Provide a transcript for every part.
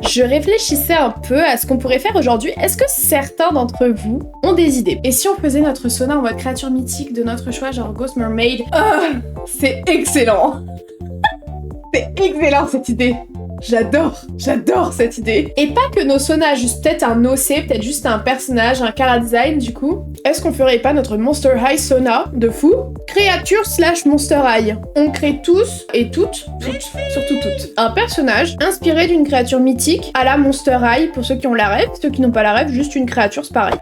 Je réfléchissais un peu à ce qu'on pourrait faire aujourd'hui. Est-ce que certains d'entre vous ont des idées? Et si on faisait notre sauna en mode créature mythique de notre choix, genre Ghost Mermaid? C'est excellent. C'est excellent cette idée. J'adore cette idée. Et pas que nos saunas, juste peut-être un OC, peut-être juste un personnage, un chara design du coup. Est-ce qu'on ferait pas notre Monster High sauna de fou? Créature / Monster High. On crée tous et toutes, surtout toutes, un personnage inspiré d'une créature mythique à la Monster High pour ceux qui ont la rêve, ceux qui n'ont pas la rêve, juste une créature, c'est pareil.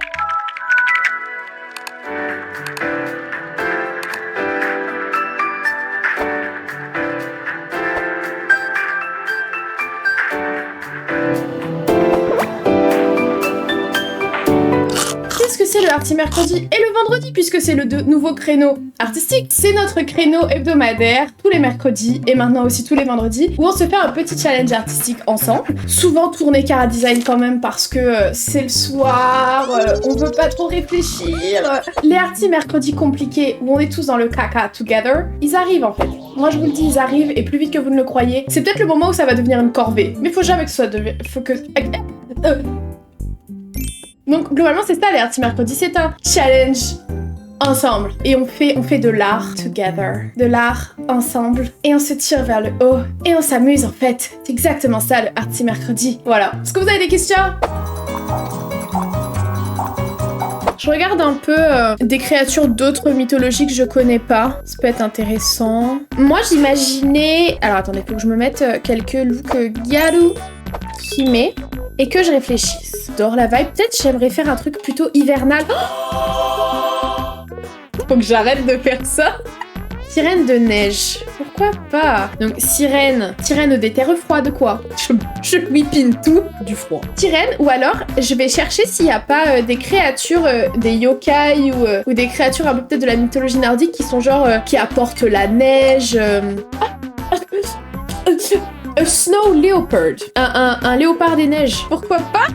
Qu'est-ce que c'est le Arty Mercredi et le vendredi puisque c'est le nouveau créneau artistique? C'est notre créneau hebdomadaire tous les mercredis et maintenant aussi tous les vendredis où on se fait un petit challenge artistique ensemble. Souvent tourné chara design quand même parce que c'est le soir, on veut pas trop réfléchir. Les Arty Mercredi compliqués où on est tous dans le caca together, ils arrivent en fait. Moi je vous le dis, ils arrivent et plus vite que vous ne le croyez. C'est peut-être le moment où ça va devenir une corvée. Mais faut jamais que ce soit faut que... Donc globalement c'est ça les Arty Mercredi, c'est un challenge ensemble. Et on fait de l'art together, de l'art ensemble. Et on se tire vers le haut. Et on s'amuse en fait. C'est exactement ça le Arty Mercredi. Voilà. Est-ce que vous avez des questions? Je regarde un peu des créatures d'autres mythologies que je connais pas. Ça peut être intéressant. Moi j'imaginais... Alors attendez, faut que je me mette quelques looks Gyaru Hime et que je réfléchisse. J'adore la vibe. Peut-être j'aimerais faire un truc plutôt hivernal. Faut que j'arrête de faire ça. Sirène de neige. Pourquoi pas? Donc sirène des terres froides quoi. Je whippine tout du froid. Sirène ou alors je vais chercher s'il y a pas des créatures, des yokai ou des créatures un peu peut-être de la mythologie nordique qui sont genre qui apportent la neige. Snow leopard. Un léopard des neiges. Pourquoi pas?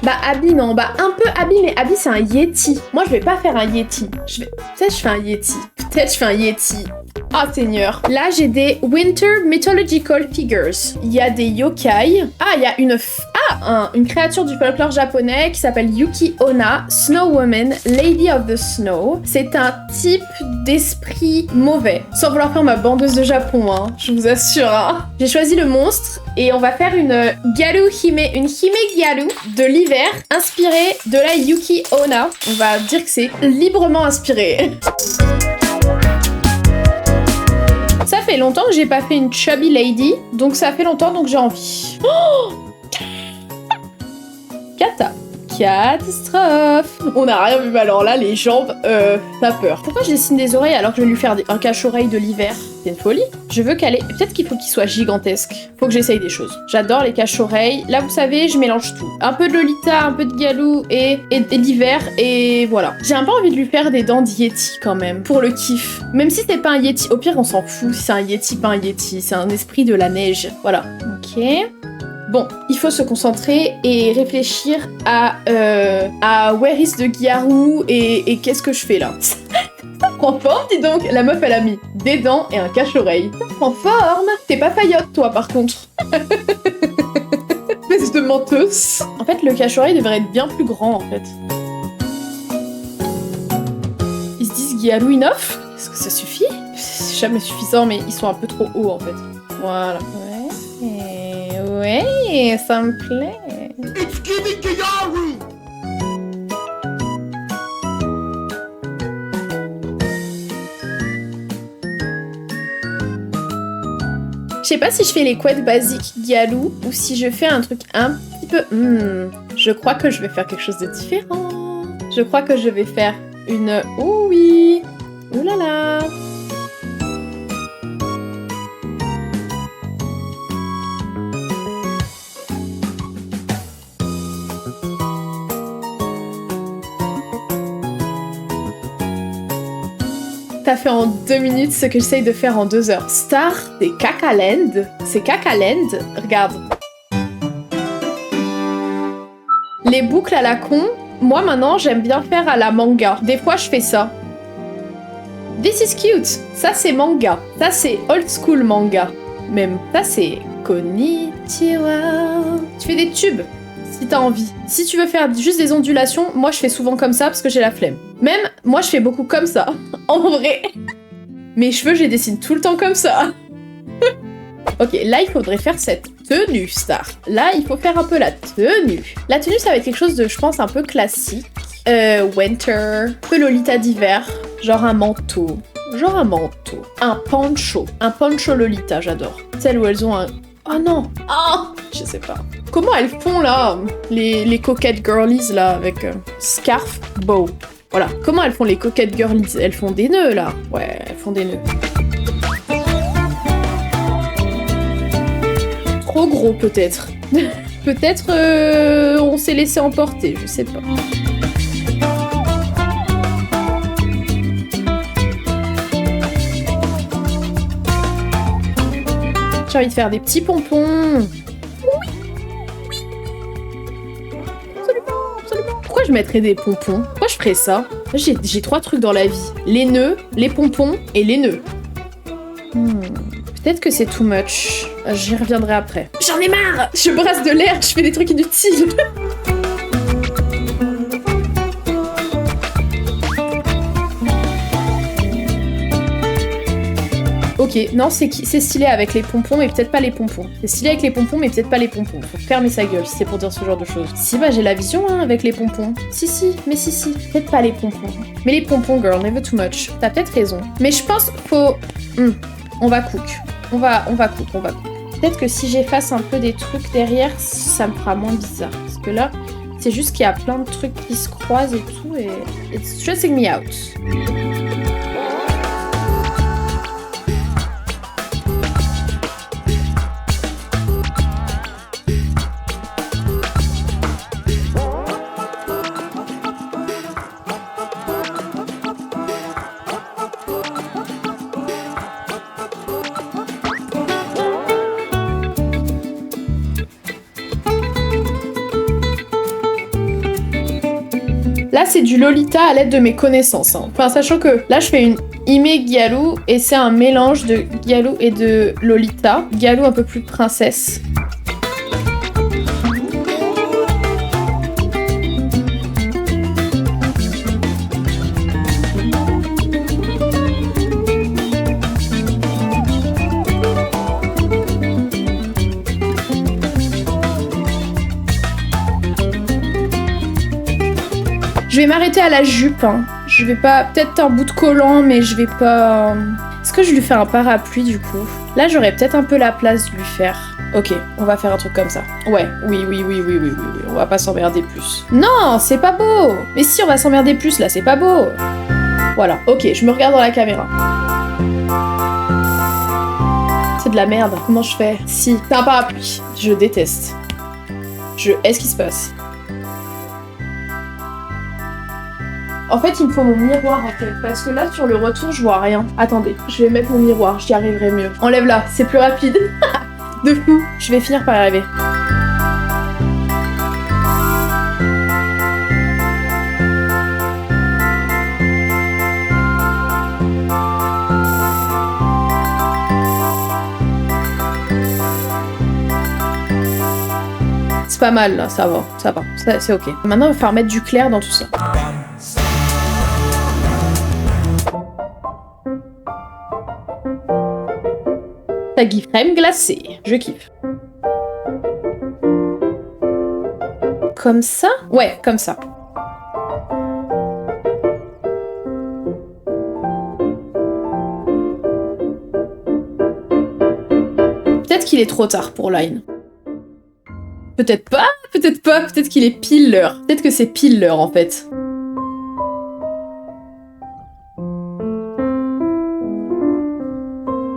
Bah Abby non, bah un peu Abby, mais Abby c'est un yeti. Moi je vais pas faire un yeti. Peut-être je fais un yeti. Peut-être je fais un yeti. Ah Seigneur. Là j'ai des Winter Mythological Figures. Il y a des yokai. Ah il y a une créature du folklore japonais qui s'appelle Yuki Onna, Snow Woman, Lady of the Snow. C'est un type d'esprit mauvais. Sans vouloir faire ma bandeuse de Japon, hein, je vous assure. Hein. J'ai choisi le monstre et on va faire une Gyaru Hime, une Hime Gyaru de l'hiver inspirée de la Yuki Onna. On va dire que c'est librement inspiré. Ça fait longtemps que j'ai pas fait une chubby lady, donc ça fait longtemps donc j'ai envie. Oh Catastrophe. On n'a rien vu, mais alors là, les jambes, t'as peur. Pourquoi je dessine des oreilles alors que je vais lui faire un cache-oreille de l'hiver? C'est une folie. Je veux qu'elle ait... Peut-être qu'il faut qu'il soit gigantesque. Faut que j'essaye des choses. J'adore les cache-oreilles. Là, vous savez, je mélange tout. Un peu de Lolita, un peu de Galou et d'hiver, et voilà. J'ai un peu envie de lui faire des dents de Yeti, quand même, pour le kiff. Même si c'est pas un Yeti, au pire, on s'en fout si c'est un Yeti, pas un Yeti. C'est un esprit de la neige. Voilà. Ok. Bon, il faut se concentrer et réfléchir à where is the Gyaru et qu'est-ce que je fais là. Ça prend forme, dis donc. La meuf, elle a mis des dents et un cache-oreille. Ça prend forme. T'es pas faillotte, toi, par contre. Espèce de menteuse. En fait, le cache-oreille devrait être bien plus grand, en fait. Ils se disent Gyaru enough? Est-ce que ça suffit? C'est jamais suffisant, mais ils sont un peu trop hauts, en fait. Voilà. Ouais, ça me plaît. It's giving Gyaru! Je sais pas si je fais les couettes basiques Gyaru ou si je fais un truc un petit peu... je crois que je vais faire quelque chose de différent. Je crois que je vais faire une... Oh oui! Ouh là là! T'as fait en 2 minutes ce que j'essaye de faire en 2 heures. Star, c'est Kakaland. C'est Kakaland. Regarde. Les boucles à la con, moi maintenant j'aime bien faire à la manga. Des fois je fais ça. This is cute. Ça c'est manga. Ça c'est old school manga. Même ça c'est Konnichiwa. Tu fais des tubes si t'as envie. Si tu veux faire juste des ondulations, moi je fais souvent comme ça parce que j'ai la flemme. Même, moi je fais beaucoup comme ça, en vrai. Mes cheveux, je les dessine tout le temps comme ça. Ok, là il faudrait faire cette tenue, Star. Là, il faut faire un peu la tenue. La tenue, ça va être quelque chose de, je pense, un peu classique. Winter, un peu Lolita d'hiver, genre un manteau. Un poncho Lolita, j'adore. Celles où elles ont un... Oh non. Oh, je sais pas. Comment elles font là, les coquettes girlies là, avec scarf, bow. Voilà. Comment elles font les coquettes girlies? Elles font des nœuds là. Ouais, elles font des nœuds. Trop gros peut-être. Peut-être on s'est laissé emporter, je sais pas. J'ai envie de faire des petits pompons. Oui. Absolument. Pourquoi je mettrais des pompons? Pourquoi je ferais ça? J'ai 3 trucs dans la vie. Les nœuds, les pompons et les nœuds. Peut-être que c'est too much. J'y reviendrai après. J'en ai marre! Je brasse de l'air, je fais des trucs inutiles. Ok, non, c'est stylé avec les pompons, mais peut-être pas les pompons. C'est stylé avec les pompons, mais peut-être pas les pompons. Faut fermer sa gueule si c'est pour dire ce genre de choses. Si, bah j'ai la vision hein, avec les pompons. Si. Peut-être pas les pompons. Mais les pompons, girl, never too much. T'as peut-être raison. Mais je pense faut... on va cook. On va cook. Peut-être que si j'efface un peu des trucs derrière, ça me fera moins bizarre. Parce que là, c'est juste qu'il y a plein de trucs qui se croisent et tout, et... It's stressing me out. Là, c'est du Lolita à l'aide de mes connaissances. Hein. Enfin, sachant que là, je fais une Hime Gyalu et c'est un mélange de Gyalu et de Lolita. Gyalu un peu plus princesse. Je vais m'arrêter à la jupe. Hein. Je vais pas... Peut-être un bout de collant, mais je vais pas... Est-ce que je lui fais un parapluie, du coup? Là, j'aurais peut-être un peu la place de lui faire. Ok, on va faire un truc comme ça. Ouais, oui. On va pas s'emmerder plus. Non, c'est pas beau. Mais si, on va s'emmerder plus, là, c'est pas beau. Voilà, ok, je me regarde dans la caméra. C'est de la merde. Comment je fais? Si, c'est un parapluie. Je déteste. Est-ce qu'il se passe? En fait, il me faut mon miroir, en fait, parce que là, sur le retour, je vois rien. Attendez, je vais mettre mon miroir, j'y arriverai mieux. Enlève-la, c'est plus rapide. De fou. Je vais finir par y arriver. C'est pas mal, là, ça va. C'est ok. Maintenant, il va falloir mettre du clair dans tout ça. Crème glacée, je kiffe. Comme ça? Ouais, comme ça. Peut-être qu'il est trop tard pour Line. Peut-être pas, peut-être qu'il est pile l'heure. Peut-être que c'est pile l'heure en fait.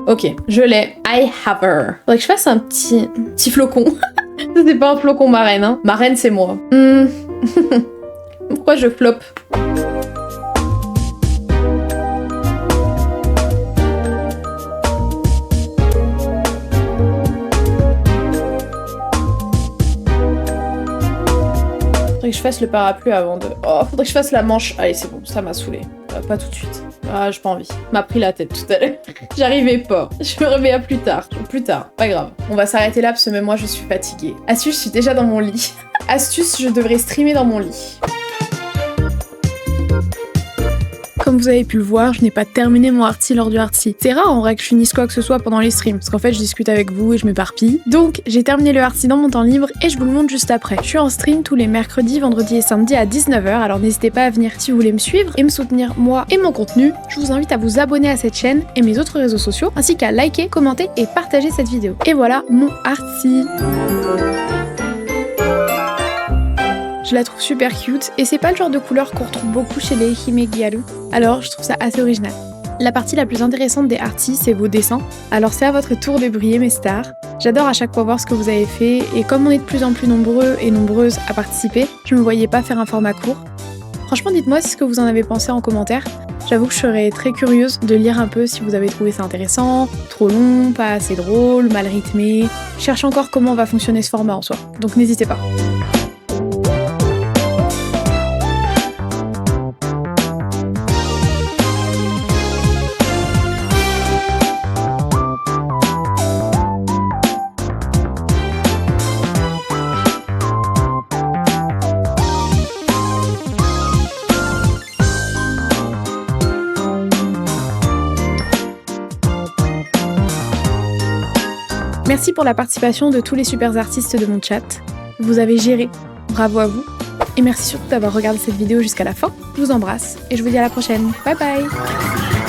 Ok, je l'ai. I have her. Faudrait que je fasse un petit flocon. Ça, c'est pas un flocon marraine, hein. Marraine, c'est moi. Pourquoi je floppe? Faudrait que je fasse le parapluie avant de... Oh, faudrait que je fasse la manche. Allez, c'est bon, ça m'a saoulé. Pas tout de suite. Ah, j'ai pas envie. M'a pris la tête tout à l'heure. J'arrivais pas. Je me remets à plus tard. Plus tard, pas grave. On va s'arrêter là parce que même moi je suis fatiguée. Astuce, je suis déjà dans mon lit. Astuce, je devrais streamer dans mon lit. Comme vous avez pu le voir, je n'ai pas terminé mon arty lors du arty. C'est rare en vrai que je finisse quoi que ce soit pendant les streams, parce qu'en fait je discute avec vous et je m'éparpille. Donc j'ai terminé le arty dans mon temps libre et je vous le montre juste après. Je suis en stream tous les mercredis, vendredis et samedis à 19h, alors n'hésitez pas à venir si vous voulez me suivre et me soutenir moi et mon contenu. Je vous invite à vous abonner à cette chaîne et mes autres réseaux sociaux, ainsi qu'à liker, commenter et partager cette vidéo. Et voilà mon arty. Je la trouve super cute et c'est pas le genre de couleur qu'on retrouve beaucoup chez les Hime Gyaru. Alors je trouve ça assez original. La partie la plus intéressante des arties, c'est vos dessins. Alors c'est à votre tour de briller mes stars. J'adore à chaque fois voir ce que vous avez fait et comme on est de plus en plus nombreux et nombreuses à participer, je me voyais pas faire un format court. Franchement dites-moi ce que vous en avez pensé en commentaire. J'avoue que je serais très curieuse de lire un peu si vous avez trouvé ça intéressant, trop long, pas assez drôle, mal rythmé. Je cherche encore comment va fonctionner ce format en soi, donc n'hésitez pas. Merci pour la participation de tous les super artistes de mon chat. Vous avez géré, bravo à vous. Et merci surtout d'avoir regardé cette vidéo jusqu'à la fin. Je vous embrasse et je vous dis à la prochaine. Bye bye!